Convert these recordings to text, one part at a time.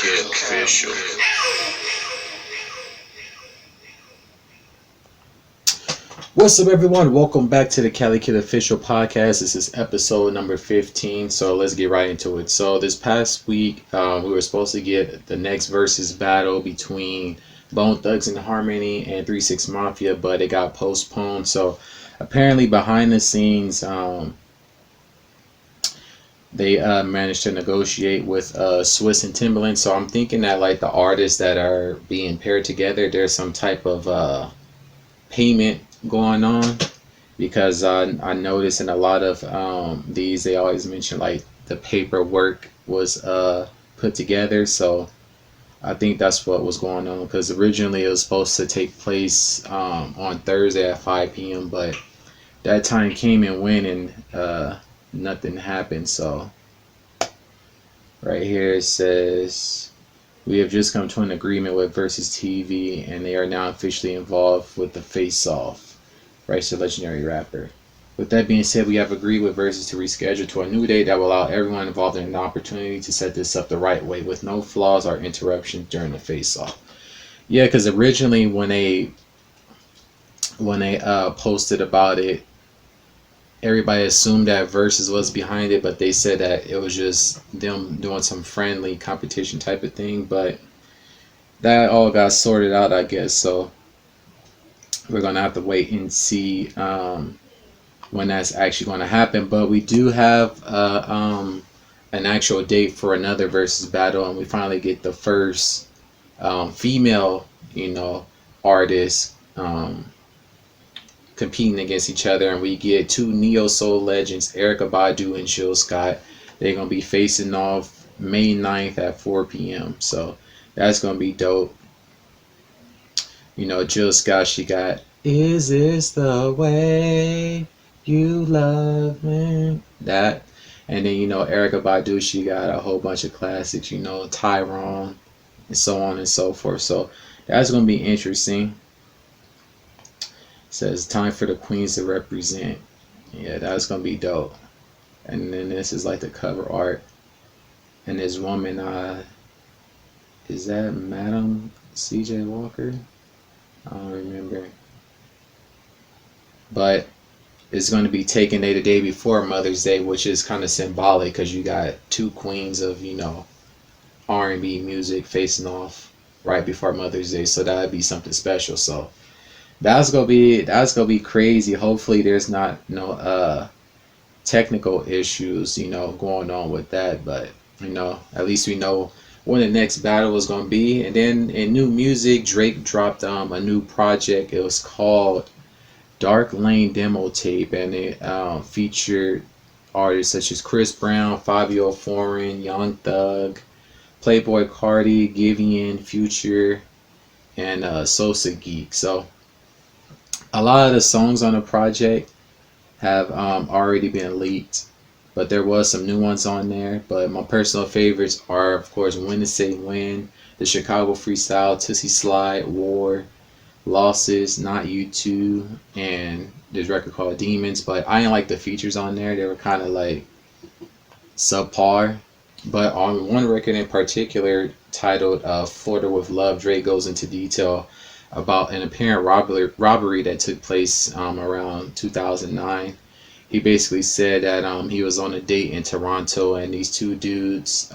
Kid Official. What's up, everyone? Welcome back to the Cali Kid Official Podcast. This is episode number 15, so let's get right into it. So this past week, we were supposed to get the next versus battle between Bone Thugs and Harmony and 3-6 Mafia, but it got postponed. So apparently behind the scenes, they managed to negotiate with Swiss and Timbaland. So I'm thinking that like the artists that are being paired together, there's some type of payment going on, because I noticed in a lot of these, they always mention like the paperwork was put together. So I think that's what was going on, because originally it was supposed to take place on Thursday at 5 p.m. but that time came and went, and nothing happened. So right here it says, we have just come to an agreement with Versus TV, and they are now officially involved with the face-off. Writes the legendary rapper. With that being said, we have agreed with Versus to reschedule to a new date that will allow everyone involved in an opportunity to set this up the right way with no flaws or interruptions during the face-off. Yeah, because originally when they posted about it, everybody assumed that Versus was behind it, but they said that it was just them doing some friendly competition type of thing. But that all got sorted out, I guess. So we're gonna have to wait and see when that's actually going to happen. But we do have an actual date for another versus battle, and we finally get the first female, artist competing against each other, and we get two neo soul legends, Erykah Badu and Jill Scott. They're gonna be facing off May 9th at 4 p.m. So that's gonna be dope. Jill Scott, she got "Is This the Way You Love Me?" That, and then Erykah Badu, she got a whole bunch of classics, Tyrone, and so on and so forth. So that's gonna be interesting. Says time for the queens to represent. Yeah, that's gonna be dope. And then this is like the cover art, and this woman, is that Madam CJ Walker? I don't remember, but it's going to be taken the day before Mother's Day, which is kind of symbolic, because you got two queens of R&B music facing off right before Mother's Day. So that would be something special. So that's gonna be crazy. Hopefully there's not no technical issues going on with that, but at least we know when the next battle is gonna be. And then in new music, Drake dropped a new project. It was called Dark Lane Demo Tape, and it featured artists such as Chris Brown, Fivio Foreign, Young Thug, Playboi Carti, Giveon, Future, and Sosa Geek. So a lot of the songs on the project have already been leaked, but there was some new ones on there. But my personal favorites are, of course, When to Say When, the Chicago Freestyle, Tootsie Slide, War, Losses, Not You Too, and this record called Demons. But I didn't like the features on there. They were kind of like subpar. But on one record in particular, titled Florida with Love, Drake goes into detail about an apparent robbery that took place around 2009. He basically said that he was on a date in Toronto, and these two dudes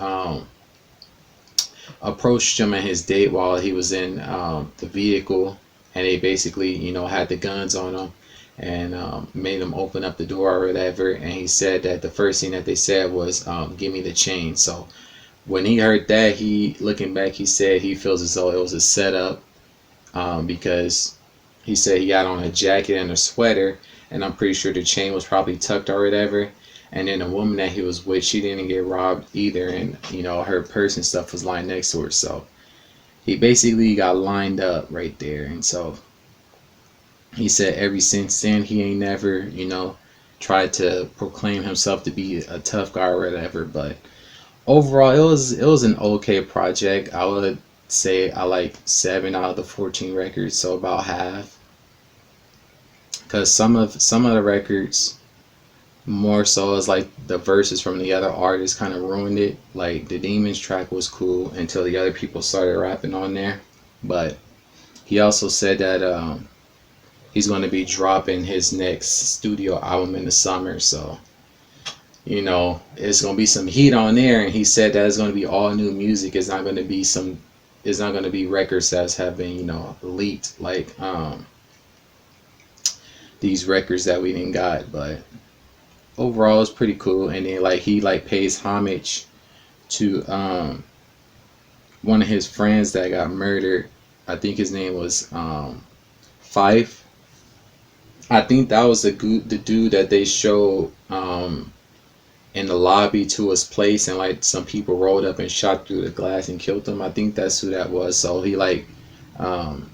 approached him at his date while he was in the vehicle, and they basically had the guns on him, and made him open up the door or whatever. And he said that the first thing that they said was, "Give me the chain." So when he heard that, looking back, he said he feels as though it was a setup, because he said he had on a jacket and a sweater, and I'm pretty sure the chain was probably tucked or whatever. And then the woman that he was with, she didn't get robbed either, and her purse and stuff was lying next to her. So he basically got lined up right there. And so he said ever since then he ain't never tried to proclaim himself to be a tough guy or whatever. But overall, it was an okay project. I would say I like 7 out of the 14 records, so about half. Because some of the records more so as like the verses from the other artists kind of ruined it. Like the Demons track was cool until the other people started rapping on there. But he also said that he's going to be dropping his next studio album in the summer. So, you know, it's going to be some heat on there. And he said that it's going to be all new music. It's not going to be it's not going to be records that have been, you know, leaked like these records that we didn't got. But overall, it's pretty cool. And then like he like pays homage to one of his friends that got murdered. I think his name was Fife. I think that was the dude that they showed in the lobby to his place, and like some people rolled up and shot through the glass and killed him. I think that's who that was. So he like um,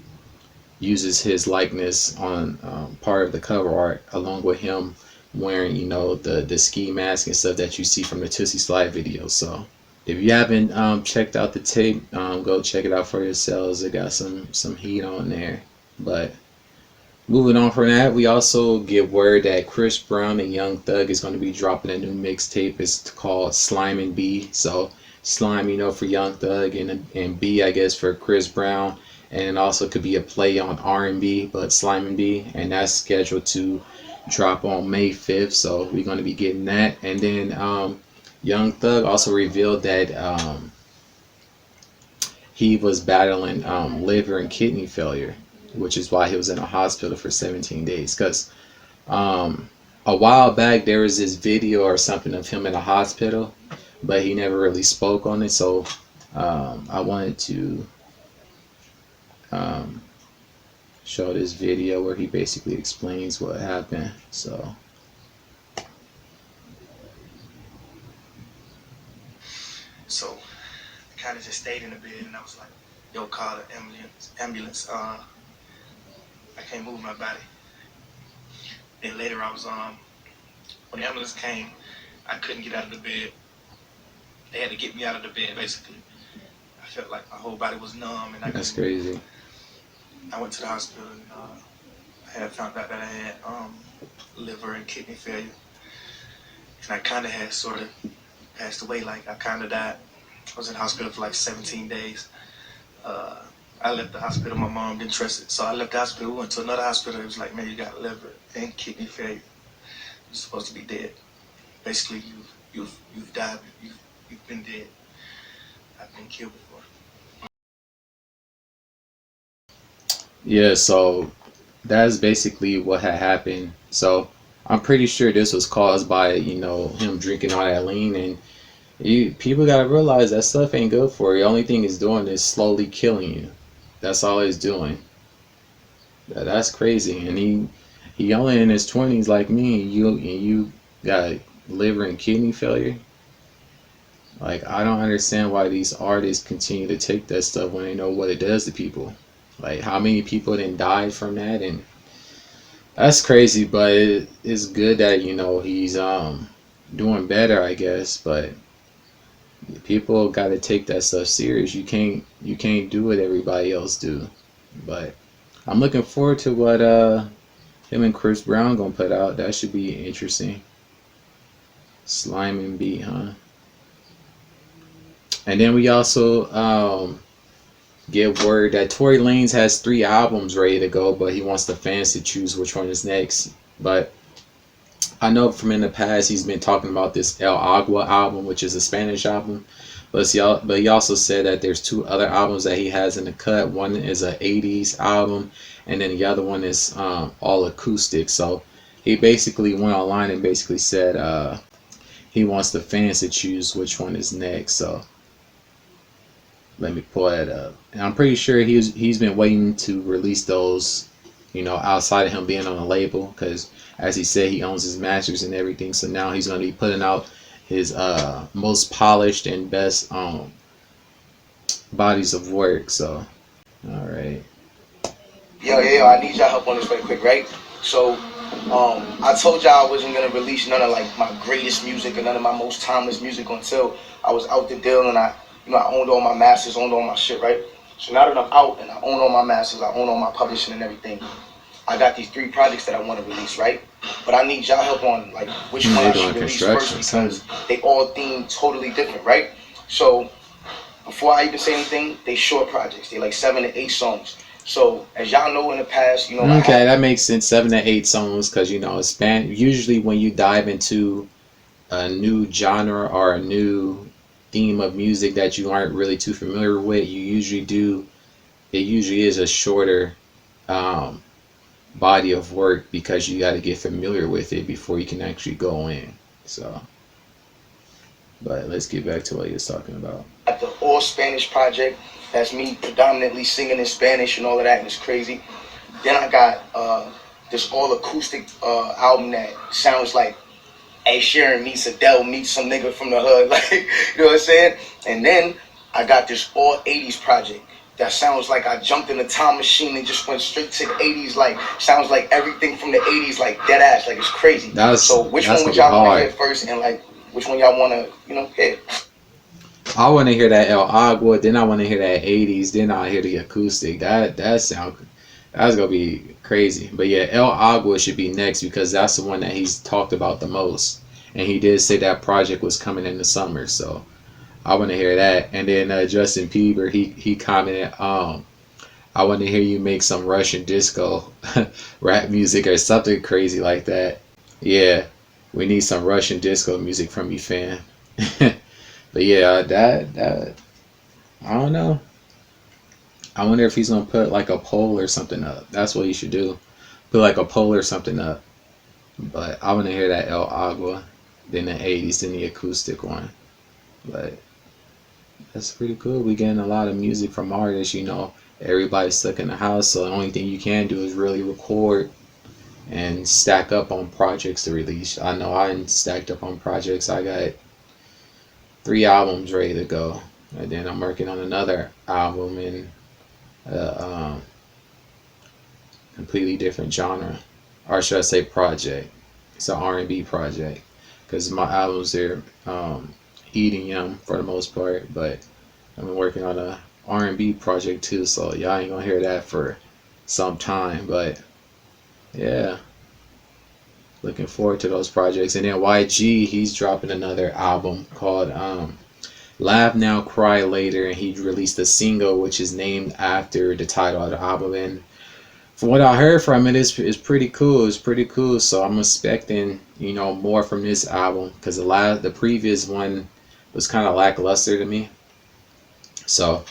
uses his likeness on part of the cover art, along with him wearing, you know, the ski mask and stuff that you see from the Tootsie Slide video. So if you haven't checked out the tape, go check it out for yourselves. It got some heat on there. But moving on from that, we also get word that Chris Brown and Young Thug is going to be dropping a new mixtape. It's called Slime&B. So Slime, you know, for Young Thug, and B, I guess, for Chris Brown. And it also could be a play on R&B, but Slime&B. And that's scheduled to drop on May 5th. So we're going to be getting that. And then Young Thug also revealed that he was battling liver and kidney failure, which is why he was in a hospital for 17 days. Because a while back there was this video or something of him in a hospital, but he never really spoke on it. So I wanted to show this video where he basically explains what happened. So. So I kind of just stayed in the bed, and I was like, yo, call the ambulance. I can't move my body. Then later I was, when the ambulance came, I couldn't get out of the bed. They had to get me out of the bed, basically. I felt like my whole body was numb, and That's crazy. I went to the hospital, and I had found out that I had liver and kidney failure. And I kind of had sort of passed away, like I kind of died. I was in the hospital for like 17 days. I left the hospital, my mom didn't trust it. So I left the hospital, went to another hospital. It was like, man, you got liver and kidney failure. You're supposed to be dead. Basically, you've died, you've been dead. I've been killed before. Yeah, so that's basically what had happened. So I'm pretty sure this was caused by, you know, him drinking all that lean, and people gotta realize that stuff ain't good for you. The only thing it's doing is slowly killing you. That's all it's doing. That's crazy. And he only in his 20s like me, and you got liver and kidney failure. Like, I don't understand why these artists continue to take that stuff when they know what it does to people. Like, how many people didn't die from that? And that's crazy. But it's good that, you know, he's doing better, I guess. But people got to take that stuff serious. You can't do what everybody else do. But I'm looking forward to what him and Chris Brown gonna put out. That should be interesting. Slime&B, huh? And then we also get word that Tory Lanez has 3 albums ready to go, but he wants the fans to choose which one is next. But I know from in the past he's been talking about this El Agua album, which is a Spanish album. But he also said that there's 2 other albums that he has in the cut. One is a 80s album, and then the other one is all acoustic. So he basically went online and basically said he wants the fans to choose which one is next. So let me pull that up. And I'm pretty sure he's been waiting to release those, you know, outside of him being on a label, because as he said, he owns his masters and everything. So now he's going to be putting out his most polished and best bodies of work. So, all right. Yo, I need y'all help on this right quick, right? So, I told y'all I wasn't gonna release none of like my greatest music and none of my most timeless music until I was out the deal and I owned all my masters, owned all my shit, right? So now that I'm out and I own all my masters, I own all my publishing and everything, I got these 3 projects that I want to release, right? But I need y'all help on like which one I should release first because they all themed totally different, right? So before I even say anything, they short projects. They like 7 to 8 songs. So as y'all know in the past, you know. Okay, that makes sense. 7 to 8 songs, because you know, usually when you dive into a new genre or a new theme of music that you aren't really too familiar with, it usually is a shorter body of work because you got to get familiar with it before you can actually go in. So, but let's get back to what you was talking about. At the all Spanish project, that's me predominantly singing in Spanish and all of that, and it's crazy. Then I got this all acoustic album that sounds like Ed Sheeran meets Adele meets some nigga from the hood, like, you know what I'm saying? And then I got this all 80s project that sounds like I jumped in a time machine and just went straight to the 80s, like, sounds like everything from the 80s, like, dead ass, like, it's crazy. So which one would y'all want to hear first, and, like, which one y'all want to, you know, hear? I want to hear that El Agua, then I want to hear that 80s, then I'll hear the acoustic. That's gonna be crazy. But yeah, El Agua should be next because that's the one that he's talked about the most, and he did say that project was coming in the summer, so I want to hear that. And then Justin Bieber, he commented, I want to hear you make some Russian disco rap music or something crazy like that. Yeah, we need some Russian disco music from you, fam. But yeah, that I don't know. I wonder if he's gonna put like a poll or something up. That's what he should do. Put like a poll or something up. But I want to hear that El Agua, then the 80s, then the acoustic one. But that's pretty cool. We getting a lot of music from artists. You know, everybody's stuck in the house, so the only thing you can do is really record and stack up on projects to release. I know I stacked up on projects. I got 3 albums ready to go, and then I'm working on another album in a completely different genre, or should I say project. It's an R&B project because my albums are EDM for the most part, but I'm working on a R&B project too, so y'all ain't gonna hear that for some time. But yeah, looking forward to those projects. And then YG, he's dropping another album called Laugh Now Kry Later, and he released a single which is named after the title of the album. And from what I heard from it, it's pretty cool. It's pretty cool. So I'm expecting, you know, more from this album because the previous one was kind of lackluster to me. So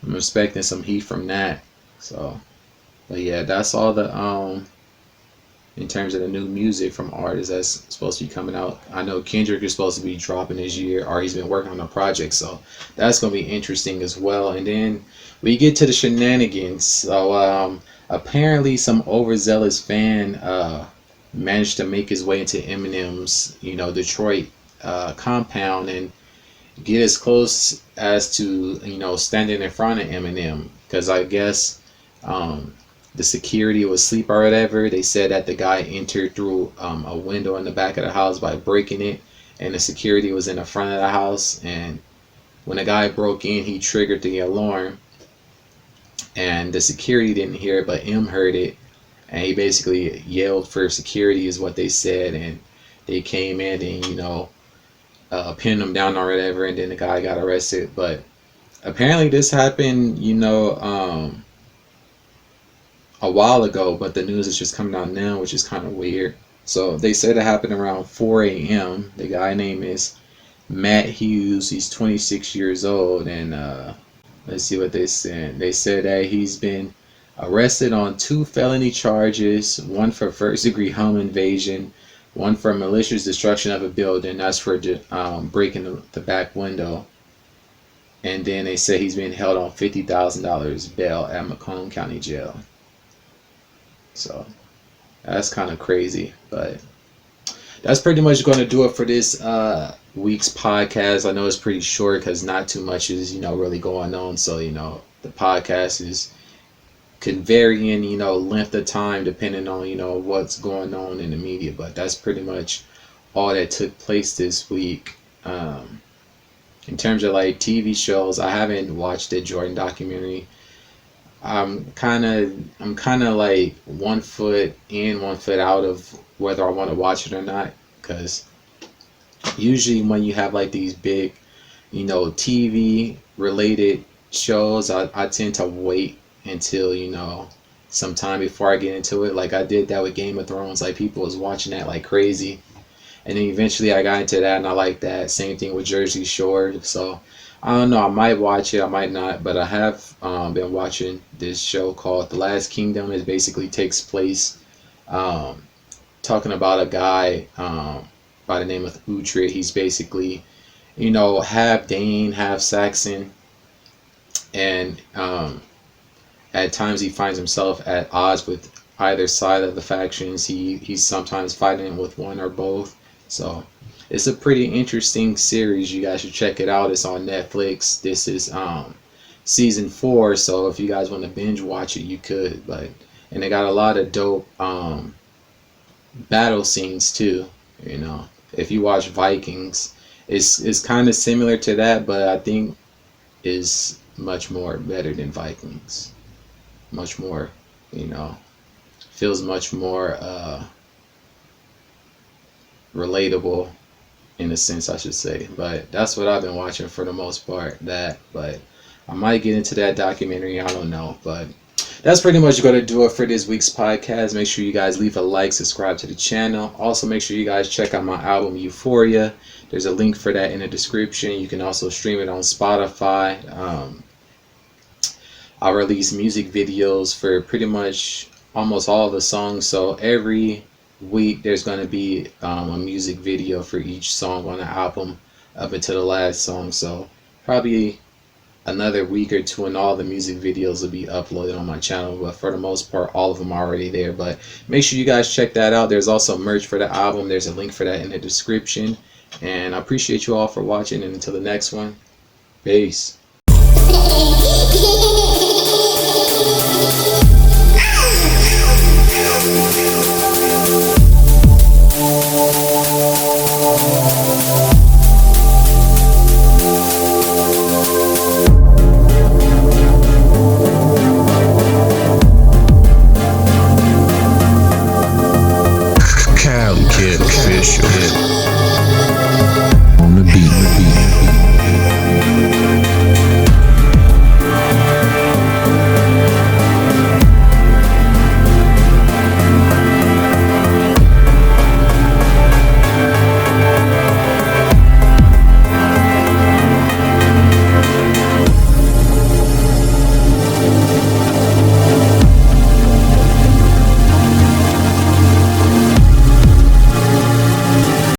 I'm expecting some heat from that. So, but yeah, that's all the in terms of the new music from artists that's supposed to be coming out. I know Kendrick is supposed to be dropping this year, or he's been working on a project, so that's going to be interesting as well. And then we get to the shenanigans. So apparently some overzealous fan managed to make his way into Eminem's, you know, Detroit compound and get as close as to, you know, standing in front of Eminem, because I guess the security was asleep or whatever. They said that the guy entered through a window in the back of the house by breaking it, and the security was in the front of the house. And when the guy broke in, he triggered the alarm, and the security didn't hear it, but M heard it, and he basically yelled for security, is what they said, and they came in and, you know, pinned him down or whatever, and then the guy got arrested. But apparently this happened, you know, a while ago, but the news is just coming out now, which is kind of weird. So they said it happened around 4 a.m. The guy name is Matt Hughes. He's 26 years old, and let's see what they said. They said that he's been arrested on 2 felony charges, one for first-degree home invasion, one for malicious destruction of a building. That's for breaking the back window. And then they say he's being held on $50,000 bail at Macomb County Jail. So that's kind of crazy, but that's pretty much going to do it for this week's podcast. I know it's pretty short because not too much is, you know, really going on. So, you know, the podcast could vary in, you know, length of time depending on, you know, what's going on in the media. But that's pretty much all that took place this week. In terms of like TV shows, I haven't watched the Jordan documentary. I'm kind of like 1 foot in, 1 foot out of whether I want to watch it or not. Because usually when you have like these big, TV related shows, I tend to wait until, some time before I get into it. Like I did that with Game of Thrones. Like people was watching that like crazy. And then eventually I got into that and I like that. Same thing with Jersey Shore. So I don't know. I might watch it. I might not. But I have been watching this show called The Last Kingdom. It basically takes place um, talking about a guy by the name of Uhtred. He's basically, half Dane, half Saxon. And at times he finds himself at odds with either side of the factions. He's sometimes fighting with one or both. So it's a pretty interesting series. You guys should check it out. It's on Netflix. This is season 4. So if you guys want to binge watch it, you could. And they got a lot of dope battle scenes too. If you watch Vikings, it's kind of similar to that, but I think is much more better than Vikings. Much more, feels much more relatable in a sense, I should say. But that's what I've been watching for the most part. But I might get into that documentary. I don't know. But that's pretty much going to do it for this week's podcast. Make sure you guys leave a like, subscribe to the channel. Also, make sure you guys check out my album Euphoria. There's a link for that in the description. You can also stream it on Spotify. I release music videos for pretty much almost all the songs. So every week there's going to be a music video for each song on the album up until the last song. So probably another week or two and all the music videos will be uploaded on my channel. But for the most part, all of them are already there. But make sure you guys check that out. There's also merch for the album. There's a link for that in the description. And I appreciate you all for watching. And until the next one, peace.